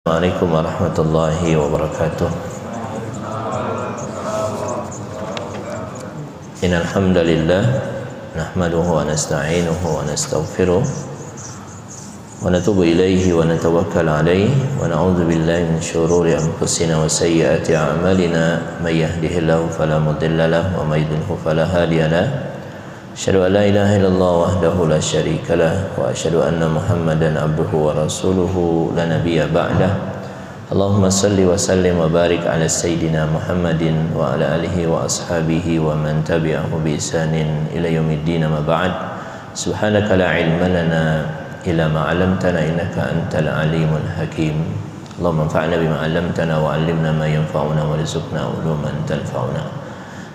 Assalamualaikum warahmatullahi wabarakatuh. Innal hamdalillah nahmaduhu wa nasta'inuhu wa nastaghfiruh wa natubu ilaihi wa natawakkal alaihi wa na'udzu billahi min syururi anfusina wa sayyiati a'malina may yahdihillahu fala mudilla lahu wa may yudlilhu fala hadiya lahu. Asyhadu an la ilaha illallah wahdahu la syarika lah wa asyhadu anna Muhammadan abduhu wa rasuluhu la nabiyya ba'dah. Allahumma salli wa sallim wa barik ala sayyidina Muhammadin wa ala alihi wa ashabihi wa man tabi'ahu bi ihsanin ila yaumiddin ma ba'd. Subhanaka la ilma lana illa ma 'allamtana innaka antal alimul hakim. Allahumma anfa'na bima 'allamtana wa 'allimna ma yanfa'una warzuqna uluman tanfa'una.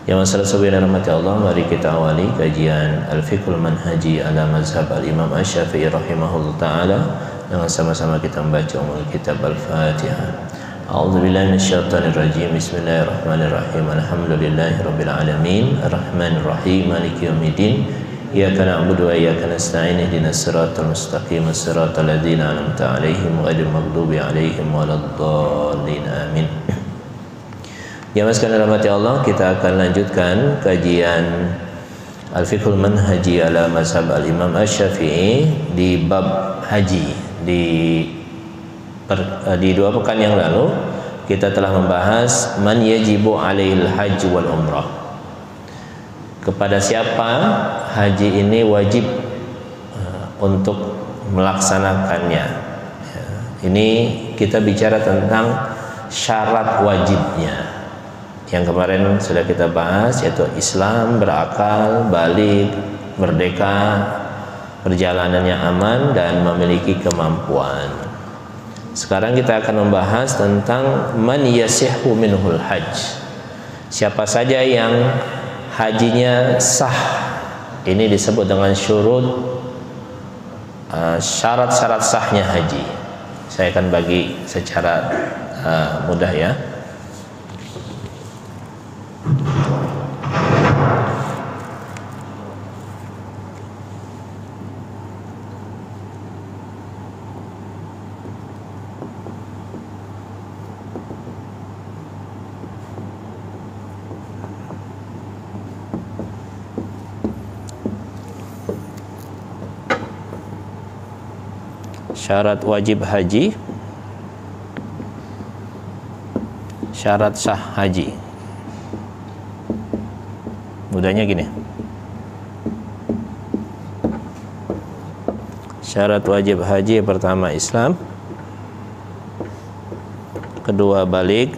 Yang masalah sebenarnya rahmati Allah, mari kita awali kajian Al-Fiqhul Manhaji ala Mazhab Al-Imam Asy-Syafi'i rahimahullah ta'ala dengan sama-sama kita membaca umul kitab Al-Fatihah. A'udzubillahi minasyaitonir rajim. Bismillahirrahmanirrahim. Alhamdulillahirabbil alamin. Arrahmanirrahim. Maliki yaumiddin. Iyyaka na'budu wa iyyaka nasta'in. Ihdinas siratal mustaqim. Siratal ladzina an'amta 'alaihim ghairil maghdubi 'alaihim waladdallin. Amin. Ya maskan rahmati Allah, kita akan lanjutkan kajian Al-Fiqhul Manhaji ala Mazhab Al-Imam Asy-Syafi'i di bab haji. Di dua pekan yang lalu kita telah membahas man yajibu alaihil hajj wal umrah. Kepada siapa haji ini wajib untuk melaksanakannya. Ini kita bicara tentang syarat wajibnya. Yang kemarin sudah kita bahas, yaitu Islam, berakal, balik, merdeka, perjalanannya aman dan memiliki kemampuan. Sekarang kita akan membahas tentang man yasihhu minhul hajj. Siapa saja yang hajinya sah. Ini disebut dengan syurut, syarat-syarat sahnya haji. Saya akan bagi secara mudah ya. Syarat wajib haji, syarat sah haji. Mudahnya gini. Syarat wajib haji pertama Islam, kedua balik,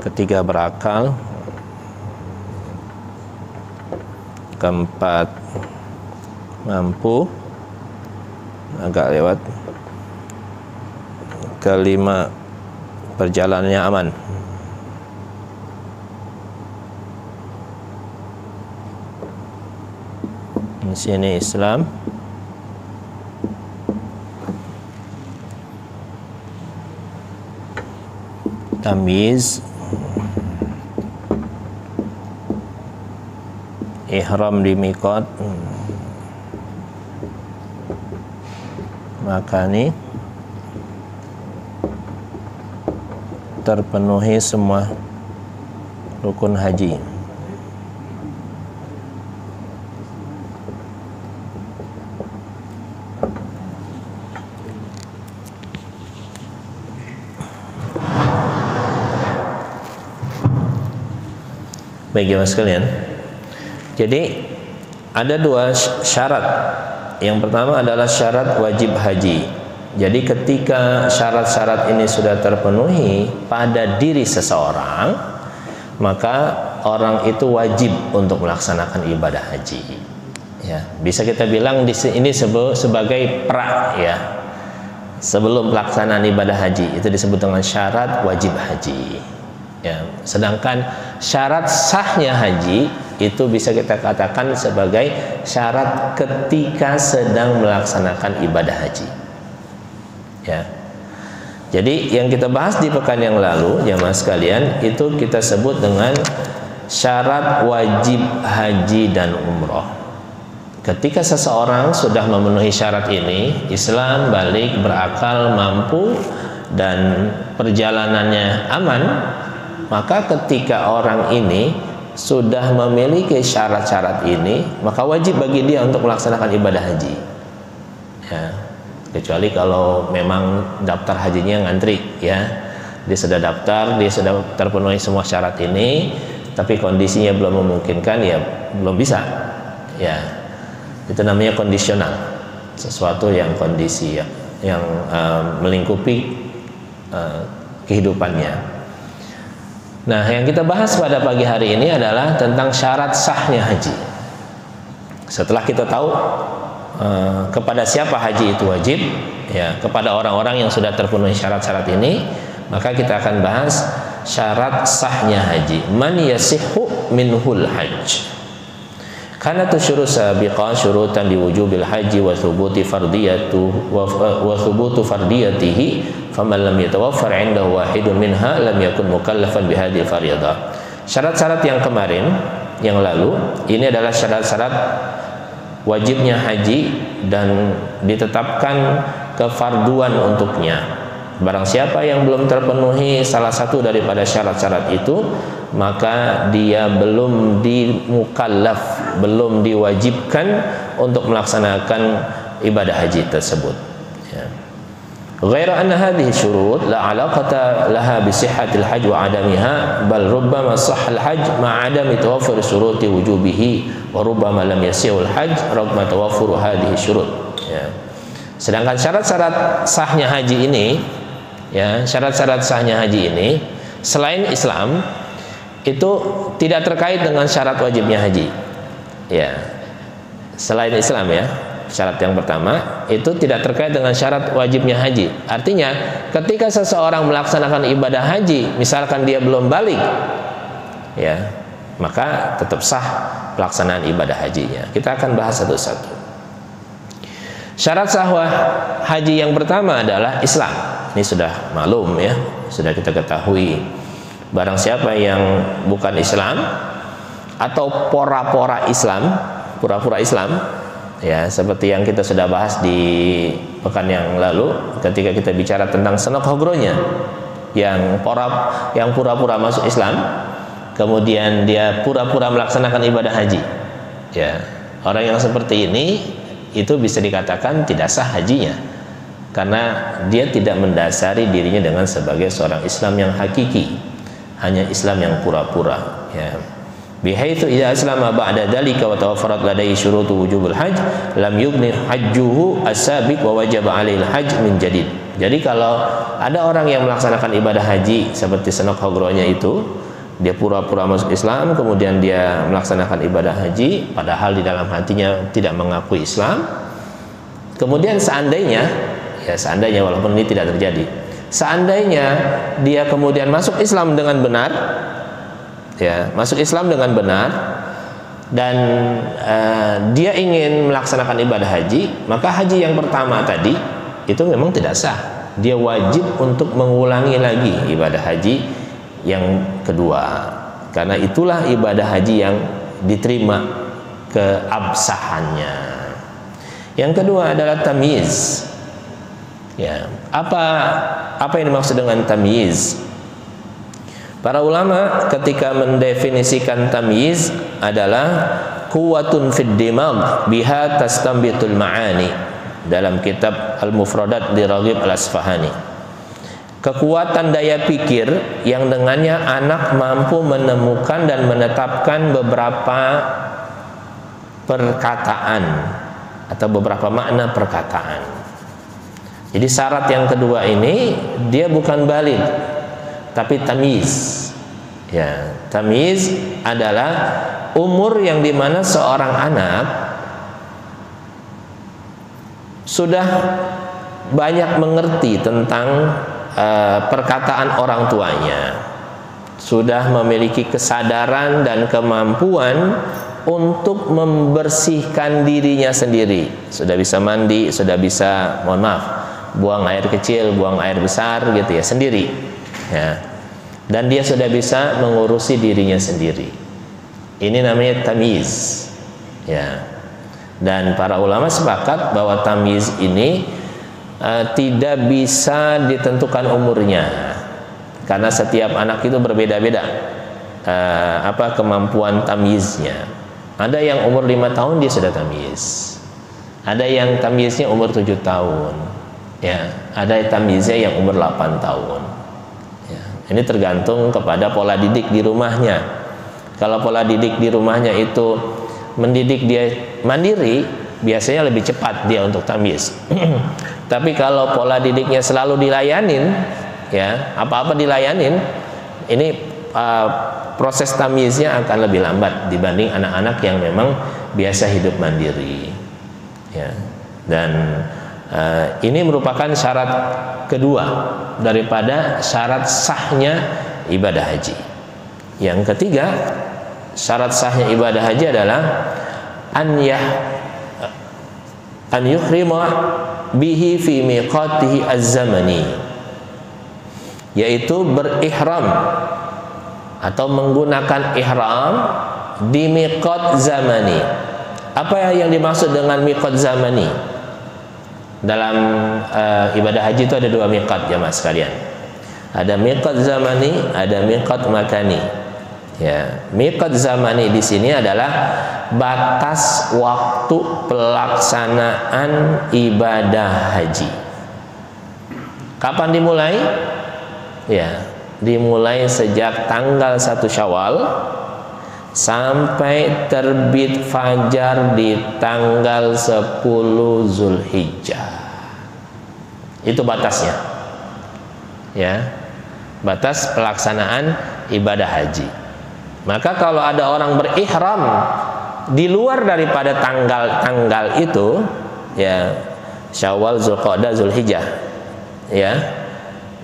ketiga berakal, keempat mampu, agak lewat, kelima perjalanannya aman. Di sini Islam, tamyiz, ihram di miqat, maka ini terpenuhi semua rukun haji. Baik ya sekalian. Jadi ada dua syarat. Yang pertama adalah syarat wajib haji. Jadi ketika syarat-syarat ini sudah terpenuhi pada diri seseorang, maka orang itu wajib untuk melaksanakan ibadah haji. Ya, bisa kita bilang ini sebagai pra ya. Sebelum pelaksanaan ibadah haji itu disebut dengan syarat wajib haji. Ya, sedangkan syarat sahnya haji itu bisa kita katakan sebagai syarat ketika sedang melaksanakan ibadah haji. Ya. Jadi yang kita bahas di pekan yang lalu, jamaah sekalian, itu kita sebut dengan syarat wajib haji dan umroh. ketika seseorang sudah memenuhi syarat ini, Islam, balik, berakal, mampu, dan perjalanannya aman, maka ketika orang ini sudah memiliki syarat-syarat ini, maka wajib bagi dia untuk melaksanakan ibadah haji. Ya, kecuali kalau memang daftar hajinya ngantri, ya, dia sudah daftar, dia sudah terpenuhi semua syarat ini, tapi kondisinya belum memungkinkan, ya belum bisa. Ya, itu namanya kondisional, sesuatu yang kondisi yang melingkupi kehidupannya. Nah, yang kita bahas pada pagi hari ini adalah tentang syarat sahnya haji. Setelah kita tahu kepada siapa haji itu wajib, ya, kepada orang-orang yang sudah terpenuhi syarat-syarat ini, maka kita akan bahas syarat sahnya haji. Man yasihhu minhul hajj. Karena tusyurus sabiqah syurutan liwujubil haji wa thubuti fardiyatuhu wa thubutu fardiyatihi, faman lam yatawaffar 'indahu wahidun minha lam yakun mukallafan bihadhihi fardiyah. Syarat-syarat yang kemarin, yang lalu, ini adalah syarat-syarat wajibnya haji dan ditetapkan kefarduan untuknya. Barang siapa yang belum terpenuhi salah satu daripada syarat-syarat itu, maka dia belum dimukallaf, belum diwajibkan untuk melaksanakan ibadah haji tersebut. Ya. Ghaira anna hadhihi syurut la 'alaqata laha bi sihhatil hajj wa 'adamiha, bal rubbama sahhal hajj ma 'adami tawaffur syuruti wujubihi wa rubbama lam yasihul hajj raghma tawaffur hadhihi syurut. Ya. Sedangkan syarat-syarat sahnya haji ini, ya, syarat-syarat sahnya haji ini selain Islam itu tidak terkait dengan syarat wajibnya haji. Ya, selain Islam, ya, syarat yang pertama itu tidak terkait dengan syarat wajibnya haji. Artinya, ketika seseorang melaksanakan ibadah haji, misalkan dia belum balik, ya, maka tetap sah pelaksanaan ibadah hajinya. Kita akan bahas satu-satu. Syarat sah haji yang pertama adalah Islam. Ini sudah maklum, ya, sudah kita ketahui. Barang siapa yang bukan Islam atau pora-pora Islam, pura-pura Islam, ya, seperti yang kita sudah bahas di pekan yang lalu ketika kita bicara tentang senok hogronya, yang pura-pura masuk Islam, kemudian dia pura-pura melaksanakan ibadah haji. Ya, orang yang seperti ini itu bisa dikatakan tidak sah hajinya, karena dia tidak mendasari dirinya dengan sebagai seorang Islam yang hakiki, hanya Islam yang pura-pura, ya. Bihaitsu idza aslama ba'da dzalika wa tawaffarat ladaihi syurutu wujubul hajj lam yubni hajjuhu as-sabiq wa wajaba 'alaihi al-hajj min jadid. Jadi kalau ada orang yang melaksanakan ibadah haji seperti senok hogronya itu, dia pura-pura masuk Islam, kemudian dia melaksanakan ibadah haji padahal di dalam hatinya tidak mengakui Islam. Kemudian seandainya, ya, seandainya, walaupun ini tidak terjadi, seandainya dia kemudian masuk Islam dengan benar, ya, masuk Islam dengan benar, dan dia ingin melaksanakan ibadah haji, maka haji yang pertama tadi itu memang tidak sah. Dia wajib untuk mengulangi lagi ibadah haji yang kedua, karena itulah ibadah haji yang diterima keabsahannya. Yang kedua adalah tamyiz. Ya, apa yang dimaksud dengan tamyiz? Para ulama ketika mendefinisikan tamyiz adalah quwwatun fid dimag biha tastanbitul ma'ani, dalam kitab Al-Mufradat di Raghib Al-Asfahani. Kekuatan daya pikir yang dengannya anak mampu menemukan dan menetapkan beberapa perkataan atau beberapa makna perkataan. Jadi syarat yang kedua ini dia bukan baligh, tapi tamyiz. Ya, tamyiz adalah umur yang dimana seorang anak sudah banyak mengerti tentang perkataan orang tuanya, sudah memiliki kesadaran dan kemampuan untuk membersihkan dirinya sendiri, sudah bisa mandi, sudah bisa, mohon maaf, buang air kecil, buang air besar gitu ya, sendiri, ya. Dan dia sudah bisa mengurusi dirinya sendiri. Ini namanya tamyiz, ya. Dan para ulama sepakat bahwa tamyiz ini tidak bisa ditentukan umurnya, karena setiap anak itu berbeda-beda kemampuan tamyiznya. Ada yang umur 5 tahun dia sudah tamyiz, ada yang tamyiznya umur 7 tahun, ya, ada tamyiznya yang umur 8 tahun. Ya, ini tergantung kepada pola didik di rumahnya. Kalau pola didik di rumahnya itu mendidik dia mandiri, biasanya lebih cepat dia untuk tamyiz. Tapi kalau pola didiknya selalu dilayanin, ya, apa-apa dilayanin, ini proses tamyiznya akan lebih lambat dibanding anak-anak yang memang biasa hidup mandiri, ya. Dan ini merupakan syarat kedua daripada syarat sahnya ibadah haji. Yang ketiga, syarat sahnya ibadah haji adalah an yuhrima bihi fi miqatihi az-zamani, yaitu berihram atau menggunakan ihram di miqat zamani. Apa yang dimaksud dengan miqat zamani? Dalam ibadah haji itu ada 2 miqat, jamaah sekalian. Ada miqat zamani, ada miqat makani. Ya, miqat zamani di sini adalah batas waktu pelaksanaan ibadah haji. Kapan dimulai? Ya, dimulai sejak tanggal 1 Syawal sampai terbit fajar di tanggal 10 Zulhijjah. Itu batasnya, ya, batas pelaksanaan ibadah haji. Maka kalau ada orang berihram di luar daripada tanggal-tanggal itu, ya, Syawal, Zulqa'dah, Zulhijjah, ya,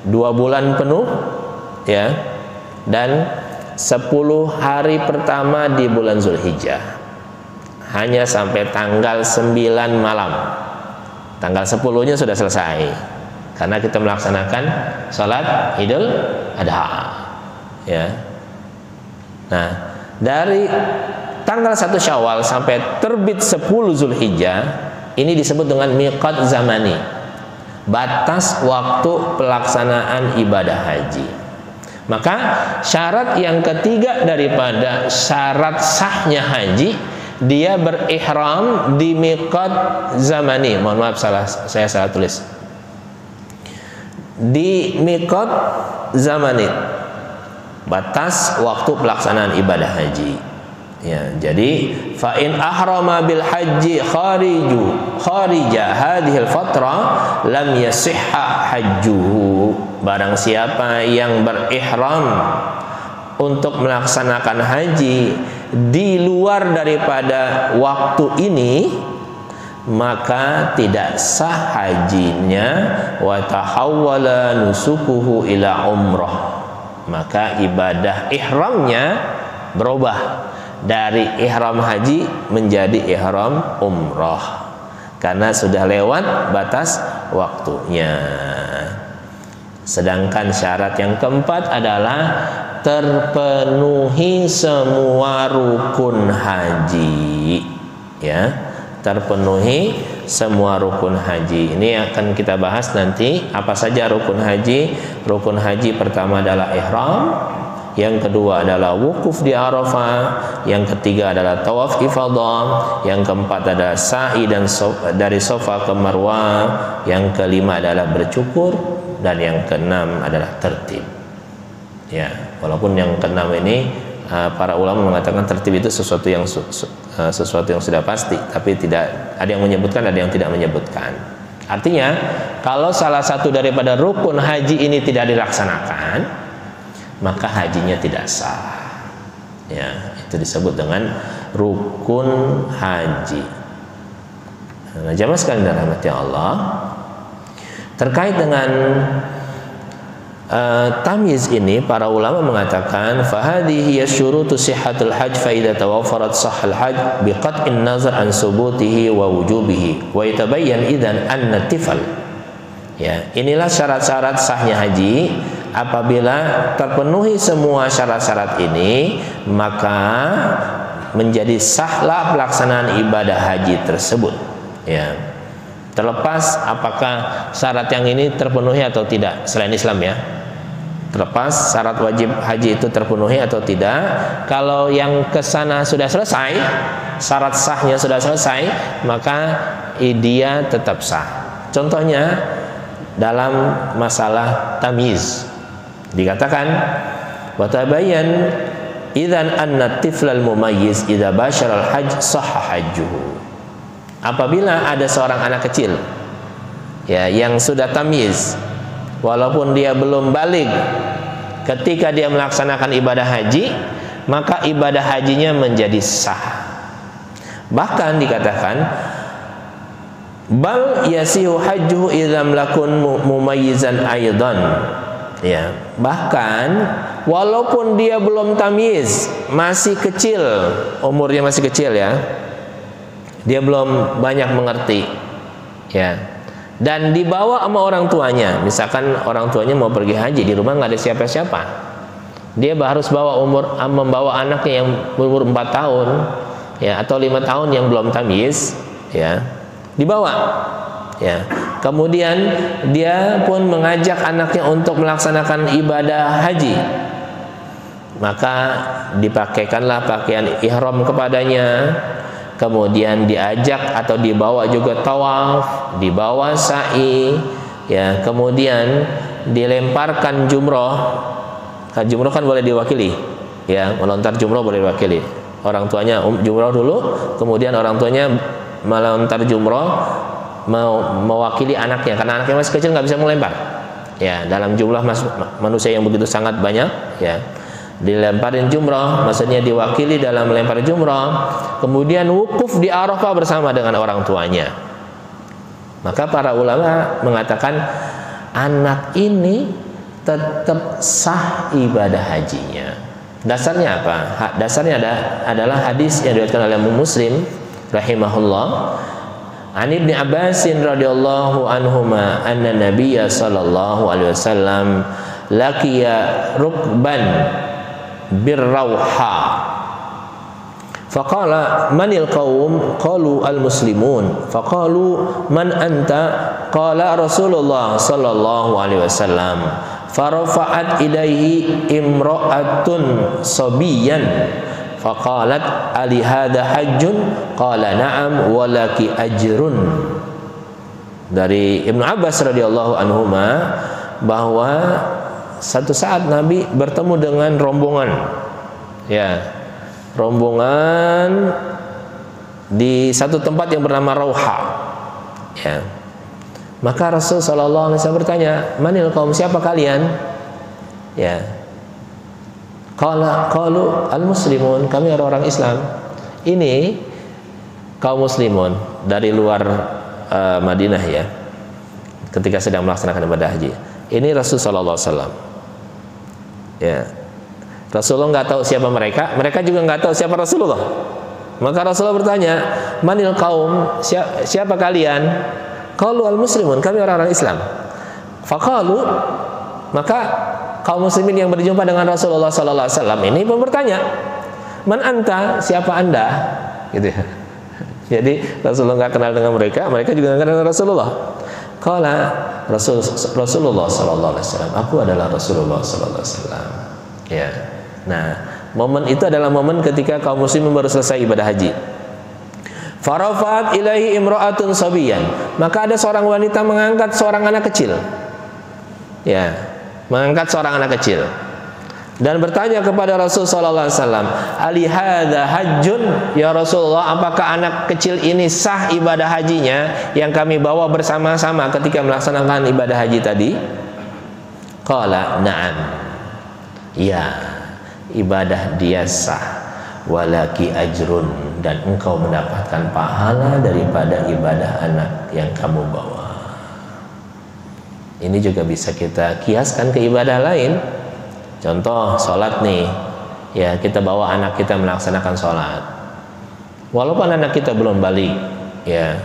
2 bulan penuh, ya, dan 10 hari pertama di bulan Zulhijjah, hanya sampai tanggal 9 malam. Tanggal 10-nya sudah selesai, karena kita melaksanakan sholat Idul Adha, ya. Nah, dari tanggal 1 Syawal sampai terbit 10 Zulhijjah, ini disebut dengan miqat zamani, batas waktu pelaksanaan ibadah haji. Maka syarat yang ketiga daripada syarat sahnya haji, dia berihram di miqat zamani. Mohon maaf, saya salah tulis. Di miqat zamani, batas waktu pelaksanaan ibadah haji. Ya, jadi fa in ahrama bil haji kharija hadhil fatra lam yasihha hajjuhu. Barang siapa yang berihram untuk melaksanakan haji di luar daripada waktu ini, maka tidak sah hajinya. Wa tahawwala nusukuhu ila umrah, maka ibadah ihramnya berubah dari ihram haji menjadi ihram umrah, karena sudah lewat batas waktunya. Sedangkan syarat yang keempat adalah terpenuhi semua rukun haji, ya, terpenuhi semua rukun haji. Ini akan kita bahas nanti apa saja rukun haji. Rukun haji pertama adalah ihram, yang kedua adalah wukuf di Arafah, yang ketiga adalah tawaf ifadah, yang keempat adalah sa'i dan dari Safa ke Marwah, yang kelima adalah bercukur, dan yang keenam adalah tertib. Ya, walaupun yang keenam ini para ulama mengatakan tertib itu sesuatu yang sudah pasti, tapi tidak ada yang menyebutkan, ada yang tidak menyebutkan. Artinya, kalau salah satu daripada rukun haji ini tidak dilaksanakan, maka hajinya tidak sah. Ya, itu disebut dengan rukun haji. Nah, jamaah sekalian dirahmati Allah, terkait dengan tamyiz ini, para ulama mengatakan fahadhihi syurutu sihhatul hajj fa idza tawaffarat sahhal hajj biqat'in nazar an subutihi wa wujubihi wa yatabayyan idzan anna tifal. Ya, inilah syarat-syarat sahnya haji. Apabila terpenuhi semua syarat-syarat ini, maka menjadi sahlah pelaksanaan ibadah haji tersebut, ya. Terlepas apakah syarat yang ini terpenuhi atau tidak selain Islam, ya. Terlepas syarat wajib haji itu terpenuhi atau tidak. Kalau yang kesana sudah selesai, syarat sahnya sudah selesai, maka dia tetap sah. Contohnya dalam masalah tamyiz, dikatakan wa tabayyan idzan anna tiflal mumayyiz idza basyaral hajj sahha hajjuhu. Apabila ada seorang anak kecil, ya, yang sudah tamyiz, walaupun dia belum baligh ketika dia melaksanakan ibadah haji, maka ibadah hajinya menjadi sah. Bahkan dikatakan bal yasihu hajjuhu idza lakun mumayyizan aidan, ya. Bahkan walaupun dia belum tamyiz, masih kecil, umurnya masih kecil, ya, dia belum banyak mengerti, ya, dan dibawa sama orang tuanya. Misalkan orang tuanya mau pergi haji, di rumah nggak ada siapa-siapa, dia harus membawa anaknya yang berumur 4 tahun, ya, atau 5 tahun yang belum tamyiz, ya, dibawa, ya. Kemudian dia pun mengajak anaknya untuk melaksanakan ibadah haji, maka dipakaikanlah pakaian ihram kepadanya. Kemudian diajak atau dibawa juga tawaf, dibawa sa'i, ya. Kemudian dilemparkan jumroh. Jumroh kan boleh diwakili, ya, melontar jumroh boleh diwakili. Orang tuanya jumroh dulu, kemudian orang tuanya melontar jumroh mewakili anaknya, karena anaknya masih kecil nggak bisa melempar, ya. Dalam jumlah manusia yang begitu sangat banyak, ya, dilemparin jumroh, maksudnya diwakili dalam melempar jumroh. Kemudian wukuf di Arafah bersama dengan orang tuanya. Maka para ulama mengatakan anak ini tetap sah ibadah hajinya. Dasarnya apa? Dasarnya adalah hadis yang diriwayatkan oleh Muslim rahimahullah, an Ibnu Abbas radhiyallahu anhuma anna Nabiyya sallallahu alaihi wasallam laqiya rukban birrawha faqala manil qaum qalu al muslimun faqalu man anta qala Rasulullah sallallahu alaihi wasallam farafa'at ilaihi imra'atun sabiyan faqalat ali hadha hajjun qala na'am walaki ajrun. Dari Ibnu Abbas radhiyallahu anhuma bahwa satu saat Nabi bertemu dengan rombongan, ya, rombongan di satu tempat yang bernama Rauha, ya. Maka Rasul sallallahu alaihi wasallam bertanya, manil kaum, siapa kalian? Ya. Qalu al-muslimun, kami orang Islam. Ini kaum muslimun dari luar Madinah, ya, ketika sedang melaksanakan ibadah haji. Ini Rasul sallallahu alaihi wasallam, ya. Rasulullah nggak tahu siapa mereka, mereka juga nggak tahu siapa Rasulullah. Maka Rasulullah bertanya, manil kaum, siapa kalian? Qalu al-muslimun, kami orang-orang Islam. Faqalu, maka kaum muslimin yang berjumpa dengan Rasulullah sallallahu alaihi wasallam ini pun bertanya, man anta, siapa anda? Gitu, ya. Jadi Rasulullah nggak kenal dengan mereka, mereka juga nggak kenal dengan Rasulullah. Qala Rasulullah sallallahu alaihi wasallam, aku adalah Rasulullah sallallahu alaihi wasallam, ya. Nah, momen itu adalah momen ketika kaum muslimin baru selesai ibadah haji. Farafat ilaihi imra'atun sabiyan, maka ada seorang wanita mengangkat seorang anak kecil, ya, mengangkat seorang anak kecil dan bertanya kepada Rasul sallallahu alaihi wasallam, ali hadza hajjun, ya Rasulullah, apakah anak kecil ini sah ibadah hajinya yang kami bawa bersama-sama ketika melaksanakan ibadah haji tadi? Qala na'am, ya, ibadah dia sah, walaki ajrun, dan engkau mendapatkan pahala daripada ibadah anak yang kamu bawa. Ini juga bisa kita kiaskan ke ibadah lain. Contoh sholat nih, ya, kita bawa anak kita melaksanakan sholat, walaupun anak kita belum balik, ya,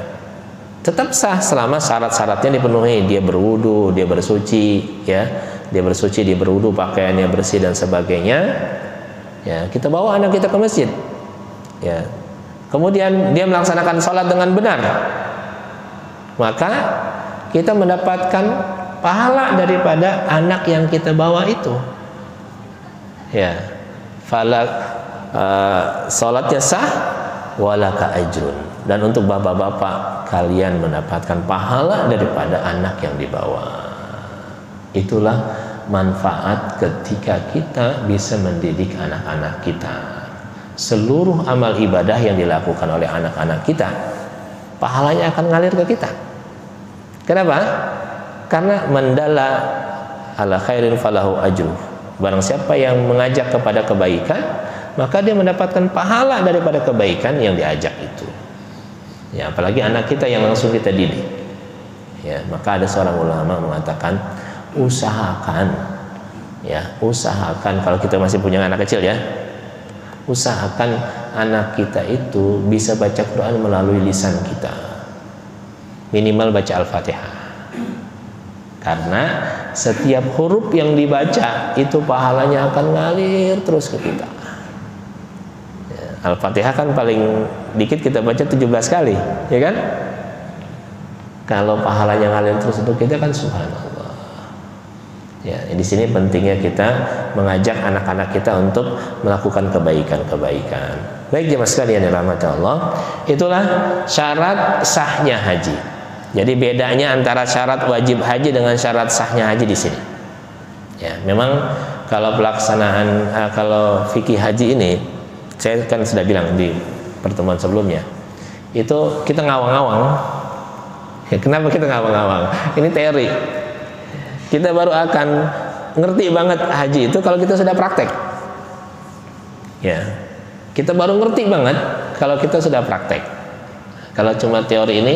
tetap sah selama syarat-syaratnya dipenuhi. Dia berwudu, dia bersuci, ya, dia bersuci, dia berwudu, pakaiannya bersih dan sebagainya, ya. Kita bawa anak kita ke masjid, ya, kemudian dia melaksanakan sholat dengan benar, maka kita mendapatkan pahala daripada anak yang kita bawa itu. Ya, sholatnya sah, walaka ajrun, dan untuk bapak-bapak kalian mendapatkan pahala daripada anak yang dibawa. Itulah manfaat ketika kita bisa mendidik anak-anak kita. Seluruh amal ibadah yang dilakukan oleh anak-anak kita, pahalanya akan ngalir ke kita. Kenapa? Karena mandalla ala khairin falahu ajruh. Barang siapa yang mengajak kepada kebaikan, maka dia mendapatkan pahala daripada kebaikan yang diajak itu. Ya, apalagi anak kita yang langsung kita didik. Ya, maka ada seorang ulama mengatakan, usahakan, ya, usahakan kalau kita masih punya anak kecil, ya, usahakan anak kita itu bisa baca Quran melalui lisan kita, minimal baca Al-Fatihah. Karena setiap huruf yang dibaca itu pahalanya akan ngalir terus ke kita. Al-Fatihah kan paling dikit kita baca 17 kali, ya kan? Kalau pahalanya ngalir terus untuk kita kan subhanallah. Ya, di sini pentingnya kita mengajak anak-anak kita untuk melakukan kebaikan-kebaikan. Baik jemaah sekalian yang dirahmati Allah, itulah syarat sahnya haji. Jadi bedanya antara syarat wajib haji dengan syarat sahnya haji di sini. Ya, memang kalau pelaksanaan kalau fikih haji ini, saya kan sudah bilang di pertemuan sebelumnya, itu kita ngawang-ngawang. Ya, kenapa kita ngawang-ngawang? Ini teori. Kita baru akan ngerti banget haji itu kalau kita sudah praktek. Ya, kita baru ngerti banget kalau kita sudah praktek. Kalau cuma teori ini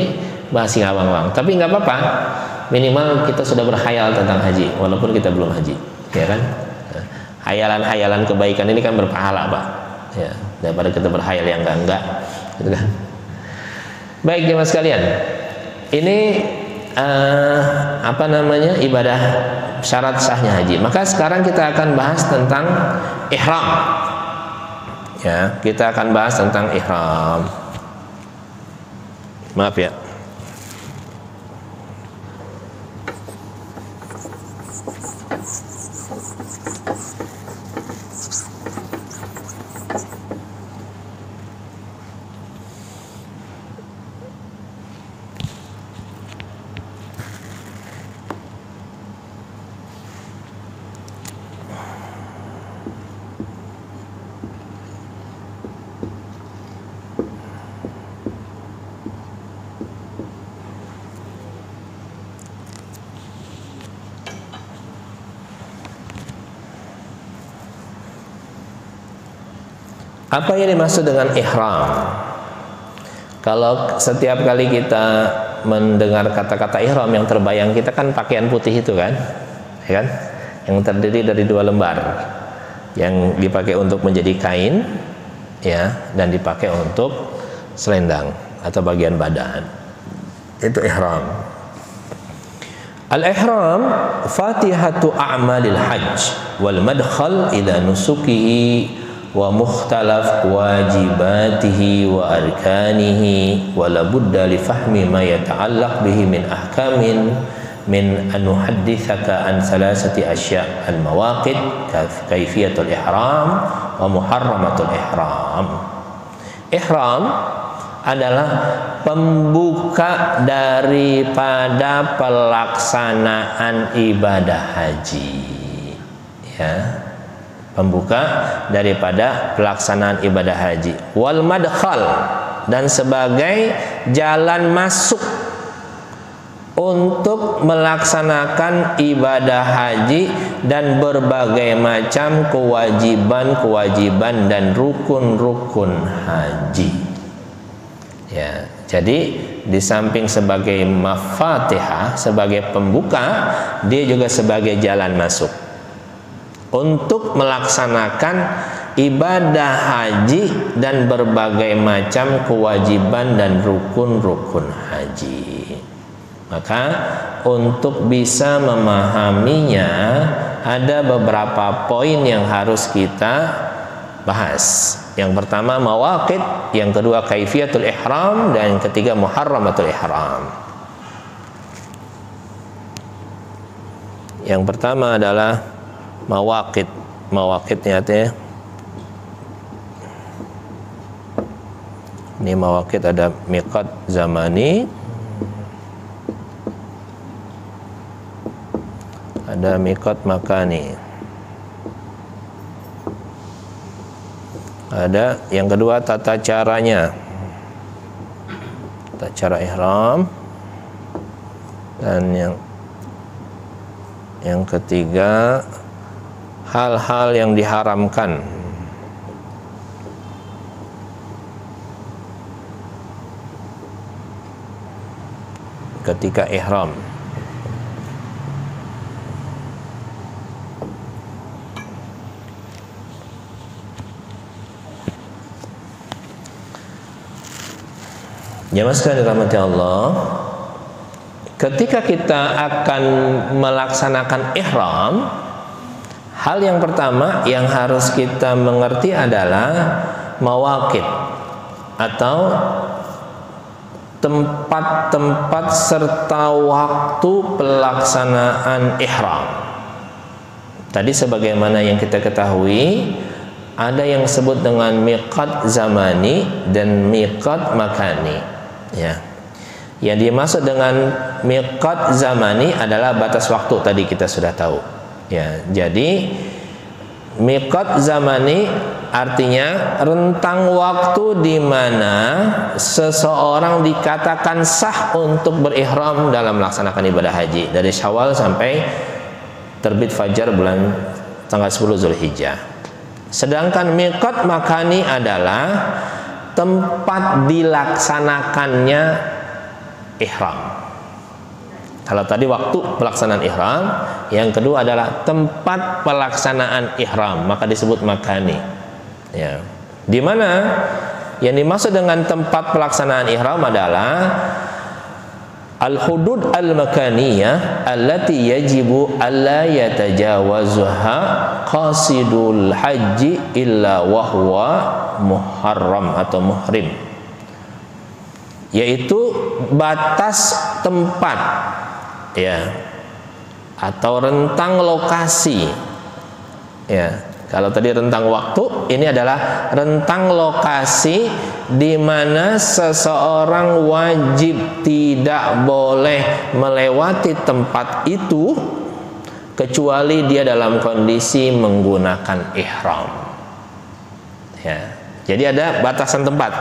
masih ngawang-ngawang. Tapi nggak apa-apa. Minimal kita sudah berkhayal tentang haji, walaupun kita belum haji, ya kan? Hayalan-hayalan kebaikan ini kan berpahala, Pak. Ya, daripada kita berhayal yang enggak, gitu kan? Baik jemaah sekalian, ini ibadah syarat sahnya haji. Maka sekarang kita akan bahas tentang ihram. Ya, kita akan bahas tentang ihram. Maaf ya. Apa yang dimaksud dengan ihram? Kalau setiap kali kita mendengar kata-kata ihram, yang terbayang kita kan pakaian putih itu kan, ya kan? Yang terdiri dari 2 lembar, yang dipakai untuk menjadi kain, ya, dan dipakai untuk selendang atau bagian badan. Itu ihram. Al-ihram fatihatu a'malil hajj wal madkhal ila nusukihi wa mukhtalaf wajibatihi wa arkanihi wa la budda li fahmi ma yata'allaq bihi min ahkamin min an nuhaddithaka an salasati asya' al mawaqit kaifiyatul ihram wa muharramatul ihram. Ihram adalah pembuka daripada pelaksanaan ibadah haji, ya, pembuka daripada pelaksanaan ibadah haji, wal madkhal, dan sebagai jalan masuk untuk melaksanakan ibadah haji dan berbagai macam kewajiban-kewajiban dan rukun-rukun haji. Ya, jadi di samping sebagai mafatihah, sebagai pembuka, dia juga sebagai jalan masuk untuk melaksanakan ibadah haji dan berbagai macam kewajiban dan rukun-rukun haji. Maka untuk bisa memahaminya ada beberapa poin yang harus kita bahas. Yang pertama mawaqit, yang kedua kaifiyatul ihram, dan yang ketiga muharramatul ihram. Yang pertama adalah mawaqit. Mawaqitnya artinya ini mawaqit, ada miqat zamani, ada miqat makani. Ada yang kedua tata caranya, tata cara ihram, dan yang ketiga hal-hal yang diharamkan. Ketika ihram. Jamaah sekalian dirahmati Allah, ketika kita akan melaksanakan ihram, hal yang pertama yang harus kita mengerti adalah mawaqit atau tempat-tempat serta waktu pelaksanaan ihram. Tadi sebagaimana yang kita ketahui, ada yang disebut dengan miqat zamani dan miqat makani. Ya. Yang dimaksud dengan miqat zamani adalah batas waktu, tadi kita sudah tahu. Ya, jadi miqat zamani artinya rentang waktu di mana seseorang dikatakan sah untuk berihram dalam melaksanakan ibadah haji, dari Syawal sampai terbit fajar bulan tanggal 10 Zulhijjah. Sedangkan miqat makani adalah tempat dilaksanakannya ihram. Kalau tadi waktu pelaksanaan ihram, yang kedua adalah tempat pelaksanaan ihram, maka disebut makani. Ya. Di mana yang dimaksud dengan tempat pelaksanaan ihram adalah al-hudud al-makaniyah allati yajibu alla yatajawazuha qasidul haji illa wa huwa muharram atau muhrim, yaitu batas tempat, ya, atau rentang lokasi. Ya, kalau tadi rentang waktu, ini adalah rentang lokasi di mana seseorang wajib tidak boleh melewati tempat itu kecuali dia dalam kondisi menggunakan ihram. Ya, jadi ada batasan tempat.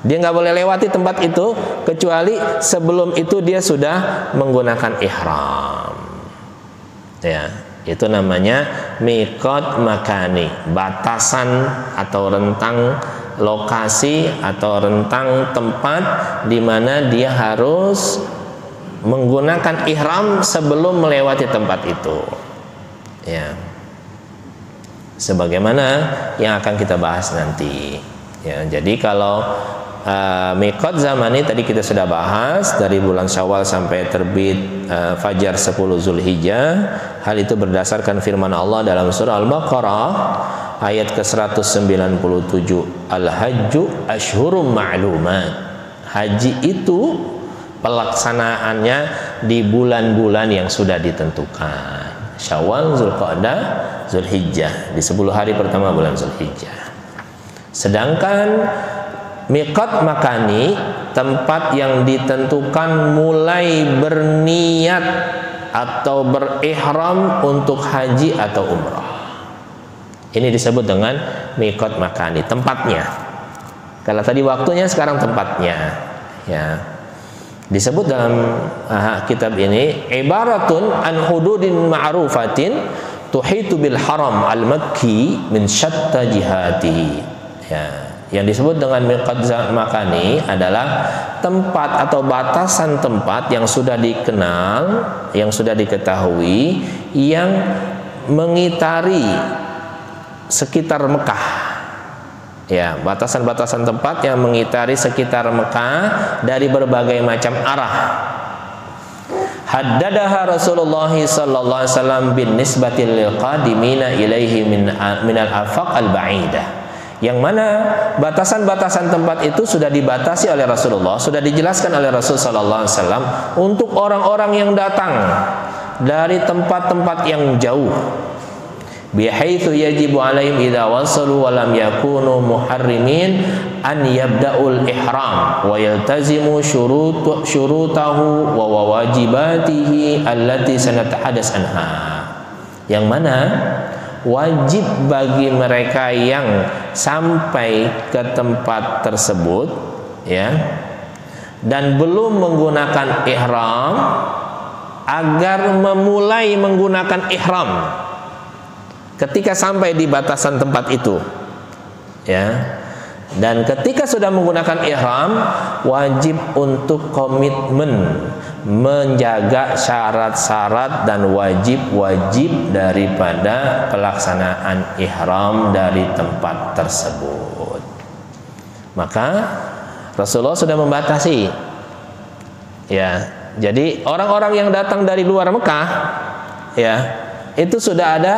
Dia nggak boleh lewati tempat itu kecuali sebelum itu dia sudah menggunakan ihram. Ya, itu namanya miqat makani, batasan atau rentang lokasi atau rentang tempat di mana dia harus menggunakan ihram sebelum melewati tempat itu. Ya, sebagaimana yang akan kita bahas nanti. Ya, jadi kalau miqat zamani tadi kita sudah bahas dari bulan Syawal sampai terbit fajar 10 Zulhijjah. Hal itu berdasarkan firman Allah dalam surah Al-Baqarah ayat ke-197, Al-Hajju Ashhurum Ma'lumat. Haji itu pelaksanaannya di bulan-bulan yang sudah ditentukan. Syawal, Zulqa'dah, Zulhijjah, di 10 hari pertama bulan Zulhijjah. Sedangkan miqat makani, tempat yang ditentukan mulai berniat atau berihram untuk haji atau umrah. Ini disebut dengan miqat makani, tempatnya. Kalau tadi waktunya, sekarang tempatnya. Ya. Disebut dalam kitab ini ibaratun an hududin ma'rufatin tuhitu bil haram al-makki min syatta jihatihi. Ya. Yang disebut dengan miqat makani adalah tempat atau batasan tempat yang sudah dikenal, yang sudah diketahui, yang mengitari sekitar Mekah. Ya, batasan-batasan tempat yang mengitari sekitar Mekah dari berbagai macam arah. Haddadaha Rasulullah sallallahu alaihi wasallam bin nisbati lil qadimina ilaihi min al-afaq al-ba'idah. Yang mana batasan-batasan tempat itu sudah dibatasi oleh Rasulullah, sudah dijelaskan oleh Rasul sallallahu alaihi wasallam untuk orang-orang yang datang dari tempat-tempat yang jauh. Bihaitsu yajibu alaihim idza wasalu wa lam yakunu muharrimin an yabda'ul ihram wa yaltazimu syurutahu wa wajibatihi allati sanatahadas anha. Yang mana wajib bagi mereka yang sampai ke tempat tersebut, ya, dan belum menggunakan ihram, agar memulai menggunakan ihram ketika sampai di batasan tempat itu, ya. Dan ketika sudah menggunakan ihram, wajib untuk komitmen menjaga syarat-syarat dan wajib-wajib daripada pelaksanaan ihram dari tempat tersebut. Maka Rasulullah sudah membatasi, ya. Jadi orang-orang yang datang dari luar Mekah, ya, itu sudah ada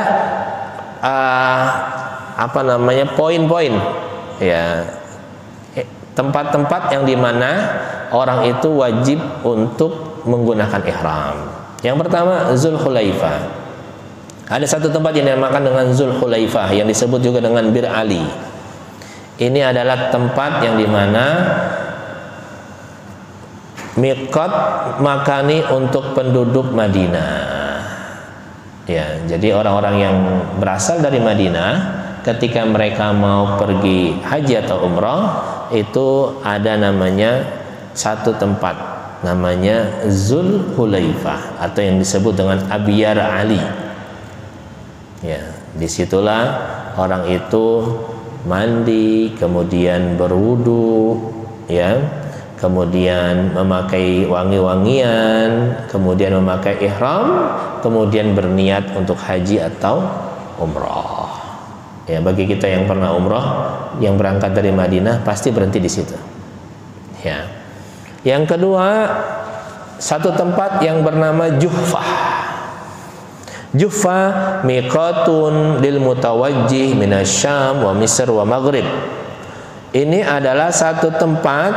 poin-poin, ya, tempat-tempat yang dimana orang itu wajib untuk menggunakan ihram. Yang pertama, Zulhulaifah. Ada satu tempat yang dinamakan dengan Zulhulaifah, yang disebut juga dengan Bir Ali. Ini adalah tempat yang dimana miqat makani untuk penduduk Madinah. Ya, jadi orang-orang yang berasal dari Madinah ketika mereka mau pergi haji atau umrah, itu ada namanya satu tempat, namanya Zulhulaifah, atau yang disebut dengan Abyar Ali. Ya, disitulah orang itu mandi, kemudian berwudu, ya, kemudian memakai wangi-wangian, kemudian memakai ihram, kemudian berniat untuk haji atau umrah. Ya, bagi kita yang pernah umrah, yang berangkat dari Madinah pasti berhenti di situ. Ya. Yang kedua, satu tempat yang bernama Juhfah. Juhfah miqatun lil mutawajjih minasyam wa Misr wa Maghrib. Ini adalah satu tempat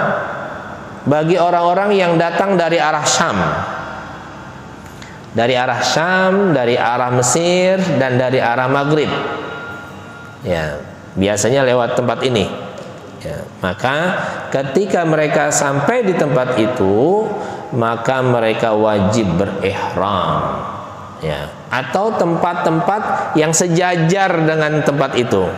bagi orang-orang yang datang dari arah Syam. Dari arah Syam, dari arah Mesir, dan dari arah Maghrib. Ya, biasanya lewat tempat ini. Ya, maka ketika mereka sampai di tempat itu, maka mereka wajib berihram. Ya, atau tempat-tempat yang sejajar dengan tempat itu.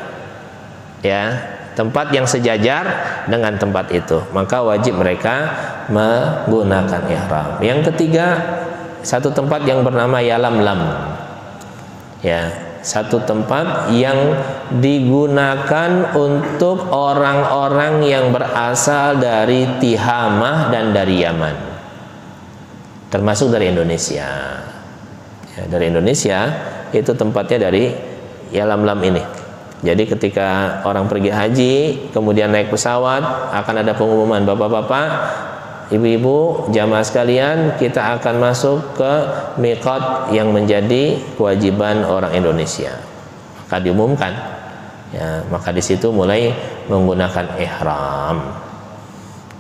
Ya, tempat yang sejajar dengan tempat itu, maka wajib mereka menggunakan ihram. Yang ketiga, satu tempat yang bernama Yalamlam. Ya, satu tempat yang digunakan untuk orang-orang yang berasal dari Tihamah dan dari Yaman, termasuk dari Indonesia. Ya, dari Indonesia itu tempatnya dari Yalamlam ini. Jadi ketika orang pergi haji, kemudian naik pesawat, akan ada pengumuman, bapak-bapak, ibu-ibu, jamaah sekalian, kita akan masuk ke miqat yang menjadi kewajiban orang Indonesia. Maka diumumkan, ya, maka di situ mulai menggunakan ihram.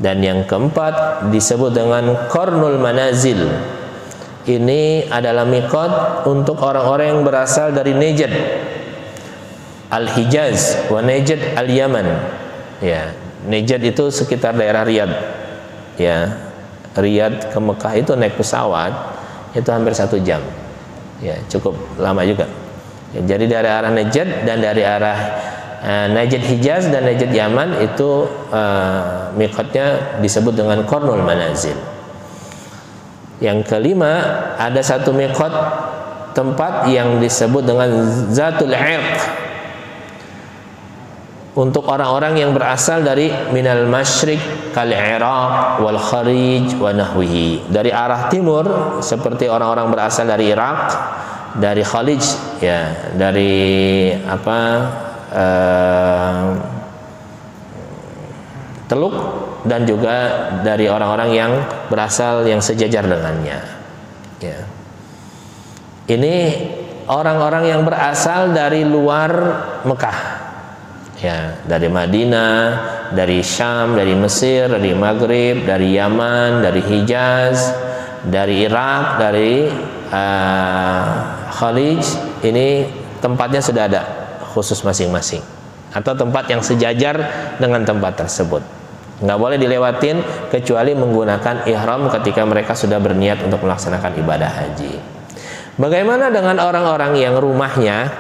Dan yang keempat disebut dengan Qarnul Manazil. Ini adalah miqat untuk orang-orang yang berasal dari Najd, Al-Hijaz wa Najd Al-Yaman. Ya, Najd itu sekitar daerah Riyadh. Ya, Riyadh ke Mekah itu naik pesawat itu hampir 1 jam. Ya, cukup lama juga. Ya, jadi dari arah Najd dan dari arah Najd Hijaz dan Najd Yaman itu miqatnya disebut dengan Qarnul Manazil. Yang kelima, ada satu miqat tempat yang disebut dengan Zatul Irq, untuk orang-orang yang berasal dari minal masyriq kal Iraq wal kharij wa nahwihi, dari arah timur seperti orang-orang berasal dari Irak, dari Khalij, ya, dari Teluk, dan juga dari orang-orang yang berasal yang sejajar dengannya. Ya. Ini orang-orang yang berasal dari luar Mekah. Ya, dari Madinah, dari Syam, dari Mesir, dari Maghrib, dari Yaman, dari Hijaz, dari Irak, dari Khalij. Ini tempatnya sudah ada khusus masing-masing, atau tempat yang sejajar dengan tempat tersebut. Nggak boleh dilewatin kecuali menggunakan ihram ketika mereka sudah berniat untuk melaksanakan ibadah haji. Bagaimana dengan orang-orang yang rumahnya,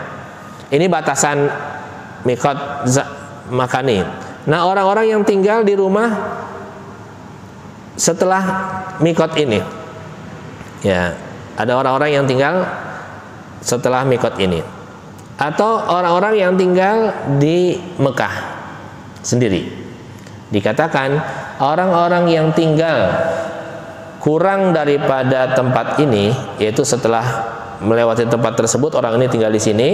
ini batasan mikot makani. Nah, orang-orang yang tinggal di rumah setelah mikot ini, ya, ada orang-orang yang tinggal setelah mikot ini, atau orang-orang yang tinggal di Mekah sendiri. Dikatakan orang-orang yang tinggal kurang daripada tempat ini, yaitu setelah melewati tempat tersebut orang ini tinggal di sini,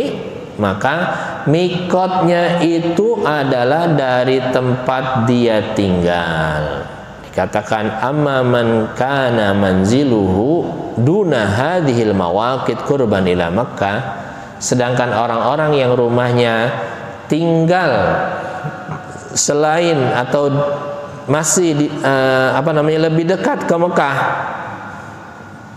maka mikotnya itu adalah dari tempat dia tinggal. Dikatakan amma man kana manziluhu duna hadhil mawaqit qurban ila Makkah. Sedangkan orang-orang yang rumahnya tinggal selain atau masih lebih dekat ke Mekah,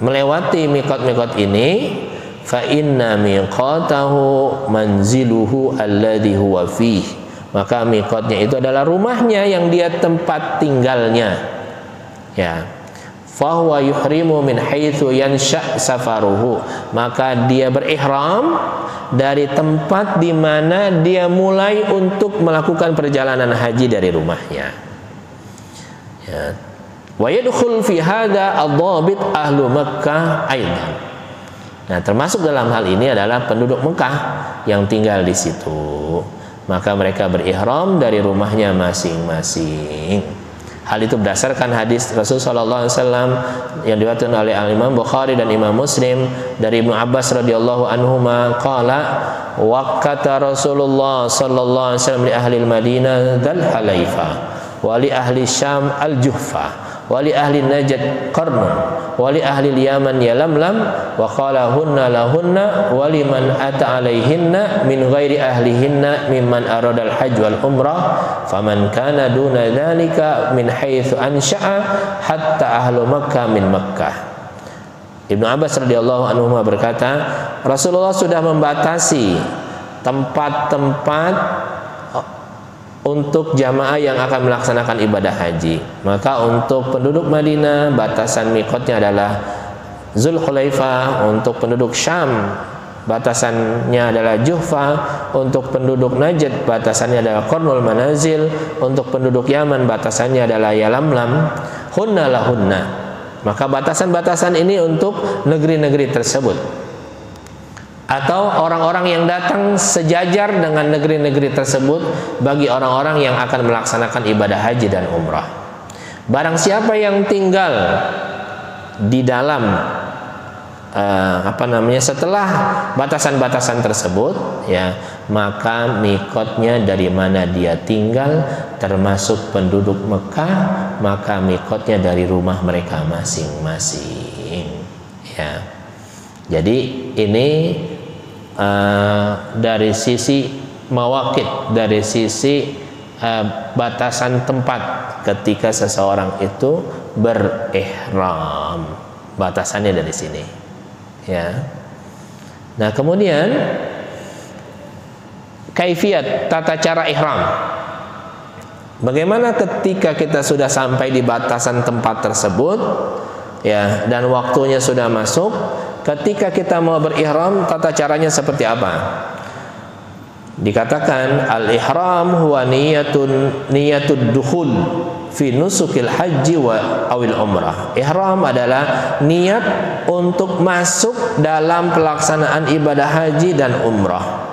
melewati mikot-mikot ini, fa inna miqatahu manziluhu alladhi huwa fih, maka mikotnya itu adalah rumahnya yang dia tempat tinggalnya, ya. Fahuwa yuhrimu min haitsu yansha safaruhu, maka dia berihram dari tempat di mana dia mulai untuk melakukan perjalanan haji dari rumahnya, ya. Wa yadkhul fi hadza ad-dhabit ahlu Makkah aidan. Nah, termasuk dalam hal ini adalah penduduk Mekah yang tinggal di situ. Maka mereka berihram dari rumahnya masing-masing. Hal itu berdasarkan hadis Rasulullah SAW yang diriwayatkan oleh Imam Bukhari dan Imam Muslim dari Ibnu Abbas radhiyallahu anhuma qala waqata Rasulullah sallallahu alaihi wasallam li ahli al-Madinah dzal halaifa wa li ahli Syam al-Juhfa wali ahli Najd qarnun wali ahli Yaman yalamlam wa qala hunna lahunna wali man ata alaihinna min ghairi ahlihinna mimman aradal hajj wal umrah faman kana duna dzalika min haitsu ansha'a hatta ahlu Makkah min Makkah. Ibnu Abbas radhiyallahu anhu berkata, Rasulullah sudah membatasi tempat-tempat untuk jamaah yang akan melaksanakan ibadah haji. Maka untuk penduduk Madinah batasan mikotnya adalah Zulhulaifah, untuk penduduk Syam batasannya adalah Juhfa, untuk penduduk Najd batasannya adalah Qarnul Manazil, untuk penduduk Yaman batasannya adalah Yalamlam. Hunna lahunna, maka batasan-batasan ini untuk negeri-negeri tersebut atau orang-orang yang datang sejajar dengan negeri-negeri tersebut bagi orang-orang yang akan melaksanakan ibadah haji dan umrah. Barang siapa yang tinggal di dalam setelah batasan-batasan tersebut, ya, maka mikotnya dari mana dia tinggal, termasuk penduduk Mekah, maka mikotnya dari rumah mereka masing-masing, ya. Jadi ini dari sisi mawaqit, dari sisi batasan tempat ketika seseorang itu berihram, batasannya dari sini, ya. Nah, kemudian kaifiyat, tata cara ihram. Bagaimana ketika kita sudah sampai di batasan tempat tersebut, ya, dan waktunya sudah masuk, ketika kita mau berihram, tata caranya seperti apa? Dikatakan al-ihram huwa niyatud dukhul fi nusukil haji wa awil umrah. Ihram adalah niat untuk masuk dalam pelaksanaan ibadah haji dan umrah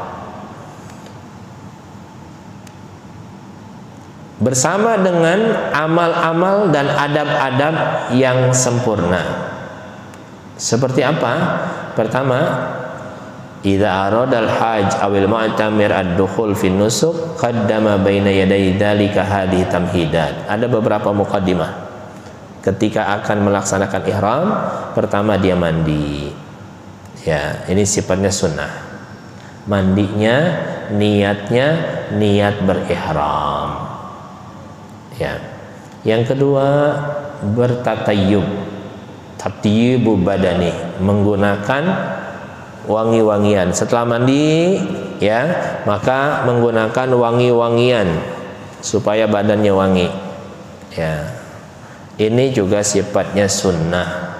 bersama dengan amal-amal dan adab-adab yang sempurna. Seperti apa? Pertama, idza aradal hajj awil mu'tamir ad-dukhul fi nusuk qaddama baina yaday dzalika hadhihi tamhidat. Ada beberapa muqaddimah. Ketika akan melaksanakan ihram, pertama dia mandi. Ya, ini sifatnya sunnah. Mandinya niatnya niat berihram. Ya. Yang kedua, bertatayyub, tatyibu badani, menggunakan wangi-wangian. Setelah mandi, ya, maka menggunakan wangi-wangian supaya badannya wangi. Ya. Ini juga sifatnya sunnah.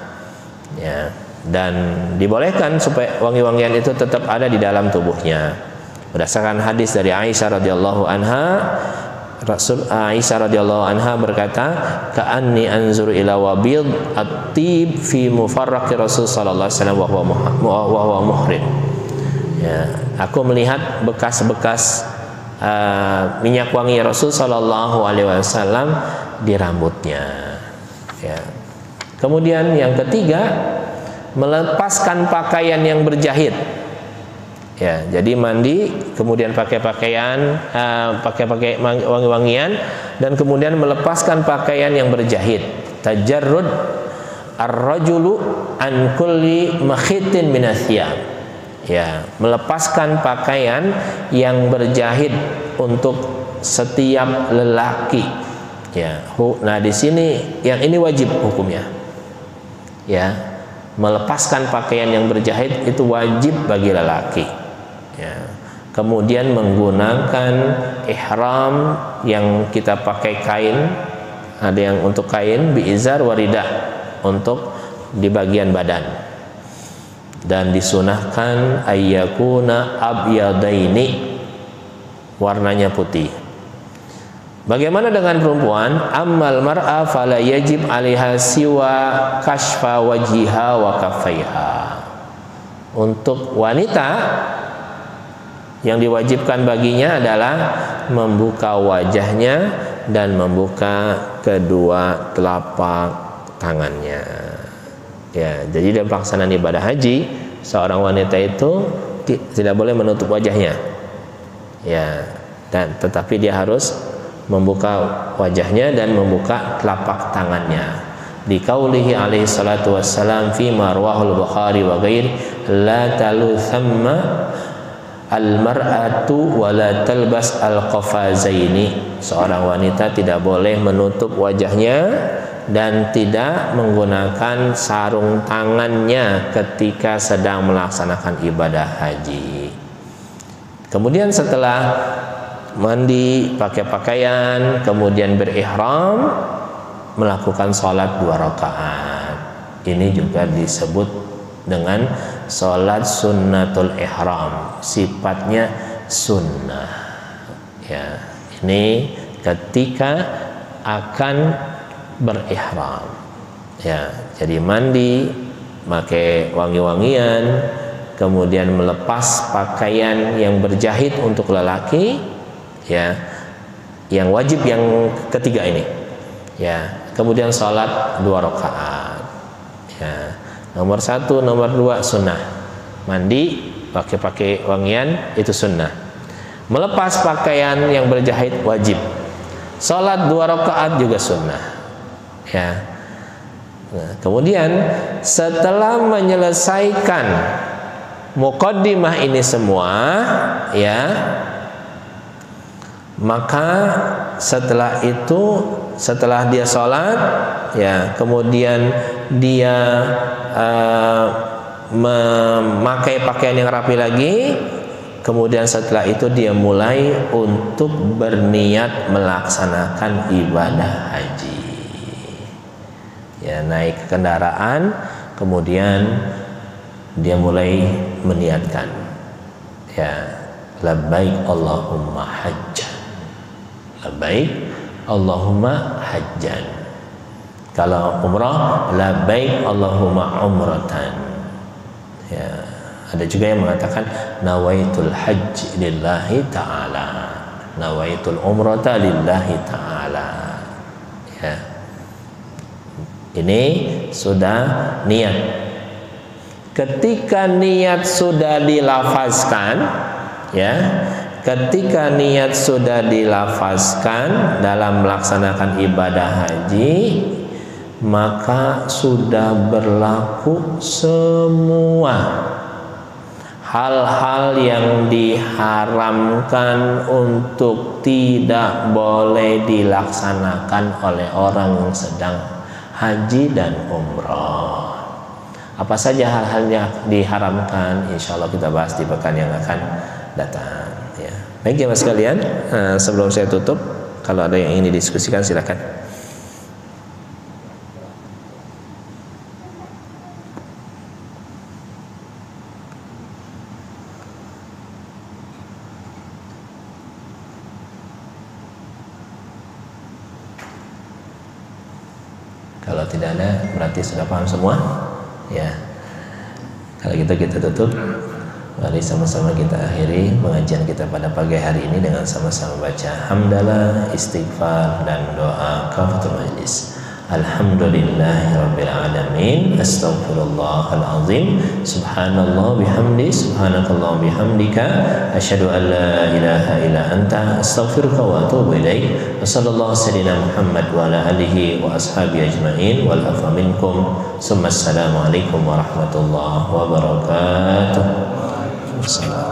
Ya. Dan dibolehkan supaya wangi-wangian itu tetap ada di dalam tubuhnya. Berdasarkan hadis dari Aisyah radhiyallahu anha, Rasul Aisyah radhiyallahu anha berkata, "Ka'anni anzuru ila wabil at-tib fi mufarraqi Rasul sallallahu alaihi wasallam wa huwa muhrim." Ya, aku melihat bekas-bekas minyak wangi Rasul sallallahu alaihi wasallam di rambutnya. Ya. Kemudian yang ketiga, melepaskan pakaian yang berjahit. Ya, jadi mandi, kemudian pakai pakaian, pakai wangi-wangian, dan kemudian melepaskan pakaian yang berjahit. Tajarrud ar-rajulu an kulli makhitin minathiyab. Ya, melepaskan pakaian yang berjahit untuk setiap lelaki. Ya, nah di sini yang ini wajib hukumnya. Ya, melepaskan pakaian yang berjahit itu wajib bagi lelaki. Ya. Kemudian menggunakan ihram yang kita pakai kain, ada yang untuk kain biizar waridah untuk di bagian badan, dan disunahkan ayyakuna abyadaini, warnanya putih. Bagaimana dengan perempuan? Ammal mar'a fala yajib 'alaiha siwa kashfa wajhiha wa kaffaiha. Untuk wanita, yang diwajibkan baginya adalah membuka wajahnya dan membuka kedua telapak tangannya. Ya, jadi dalam pelaksanaan ibadah haji, seorang wanita itu tidak boleh menutup wajahnya. Ya, dan tetapi dia harus membuka wajahnya dan membuka telapak tangannya. Di qaulihi alaihi salatu wassalam fi ma rawahul Bukhari wa ghairi, la talu thamma al-mar'atu wa la talbas al-qafazaini. Seorang wanita tidak boleh menutup wajahnya dan tidak menggunakan sarung tangannya ketika sedang melaksanakan ibadah haji. Kemudian setelah mandi, pakai pakaian, kemudian berihram, melakukan sholat 2 rakaat. Ini juga disebut dengan sholat sunnatul ihram, sifatnya sunnah. Ya, ini ketika akan berihram. Ya, jadi mandi, pakai wangi-wangian, kemudian melepas pakaian yang berjahit untuk lelaki. Ya, yang wajib yang ketiga ini. Ya, kemudian sholat 2 rakaat. Ya. Nomor 1, nomor 2 sunnah. Mandi, pakai wangian, itu sunnah. Melepas pakaian yang berjahit wajib. Salat 2 rakaat juga sunnah. Ya. Nah, kemudian setelah menyelesaikan muqaddimah ini semua, ya, maka setelah itu, setelah dia sholat, ya, kemudian dia memakai pakaian yang rapi lagi, kemudian setelah itu dia mulai untuk berniat melaksanakan ibadah haji. Ya, naik ke kendaraan, kemudian dia mulai meniatkan, ya, labbaik Allahumma hajjan, labbaik Allahumma hajjan. Kalau umrah, labbaik Allahumma umratan. Ya, ada juga yang mengatakan nawaitul hajj lillahi ta'ala, nawaitul umrata lillahi ta'ala. Ya. Ini sudah niat. Ketika niat sudah dilafazkan, ya, ketika niat sudah dilafazkan dalam melaksanakan ibadah haji, maka sudah berlaku semua hal-hal yang diharamkan untuk tidak boleh dilaksanakan oleh orang yang sedang haji dan umrah. Apa saja hal-hal yang diharamkan? Insya Allah kita bahas di pekan yang akan datang. Ya. Baik ya mas sekalian, sebelum saya tutup, kalau ada yang ingin didiskusikan silakan. Kalau tidak ada, berarti sudah paham semua. Ya. Kalau gitu kita tutup. Mari sama-sama kita akhiri pengajian kita pada pagi hari ini dengan sama-sama baca hamdalah, istighfar dan doa kafaratul majlis. Alhamdulillahirabbil alamin. Astaghfirullahal azim. Subhanallah bihamdi, subhanakallah bihamdika, asyhadu an la ilaha illa anta, astaghfiruka wa atubu ilaik. Wassallallahu sayyidina Muhammad wa ala alihi wa ashabihi ajmain wal afa minkum. Assalamualaikum warahmatullahi wabarakatuh. Wassalam.